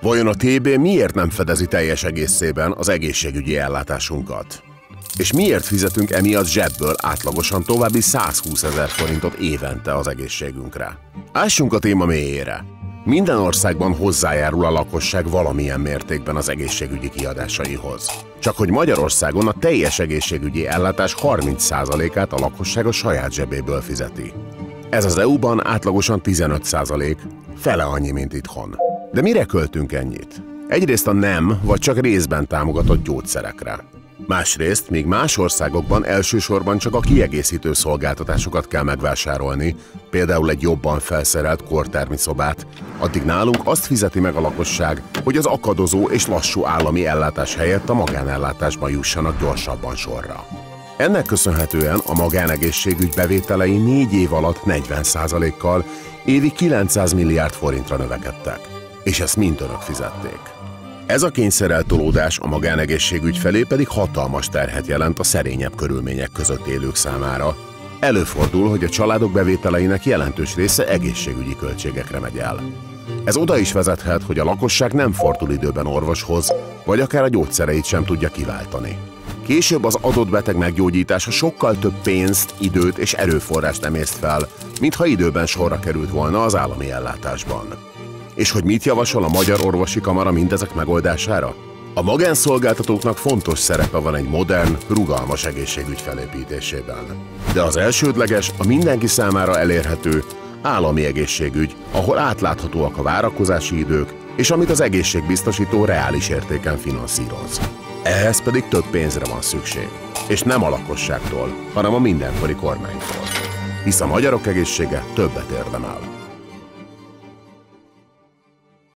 Vajon a TB miért nem fedezi teljes egészében az egészségügyi ellátásunkat? És miért fizetünk emiatt zsebből átlagosan további 120 000 forintot évente az egészségünkre? Ássunk a téma mélyére. Minden országban hozzájárul a lakosság valamilyen mértékben az egészségügyi kiadásaihoz. Csak hogy Magyarországon a teljes egészségügyi ellátás 30%-át a lakosság a saját zsebéből fizeti. Ez az EU-ban átlagosan 15%, fele annyi, mint itthon. De mire költünk ennyit? Egyrészt a nem, vagy csak részben támogatott gyógyszerekre. Másrészt, míg más országokban elsősorban csak a kiegészítő szolgáltatásokat kell megvásárolni, például egy jobban felszerelt kórtermi szobát, addig nálunk azt fizeti meg a lakosság, hogy az akadozó és lassú állami ellátás helyett a magánellátásban jussanak gyorsabban sorra. Ennek köszönhetően a magánegészségügy bevételei 4 év alatt 40%-kal évi 900 milliárd forintra növekedtek. És ezt mind önök fizették. Ez a kényszereltolódás a magánegészségügy felé pedig hatalmas terhet jelent a szerényebb körülmények között élők számára. Előfordul, hogy a családok bevételeinek jelentős része egészségügyi költségekre megy el. Ez oda is vezethet, hogy a lakosság nem fordul időben orvoshoz, vagy akár a gyógyszereit sem tudja kiváltani. Később az adott beteg meggyógyítása sokkal több pénzt, időt és erőforrást emészt fel, mintha időben sorra került volna az állami ellátásban. És hogy mit javasol a Magyar Orvosi Kamara mindezek megoldására? A magánszolgáltatóknak fontos szerepe van egy modern, rugalmas egészségügy felépítésében. De az elsődleges, a mindenki számára elérhető állami egészségügy, ahol átláthatóak a várakozási idők, és amit az egészségbiztosító reális értéken finanszíroz. Ehhez pedig több pénzre van szükség. És nem a lakosságtól, hanem a mindenkori kormánytól. Hisz a magyarok egészsége többet érdemel.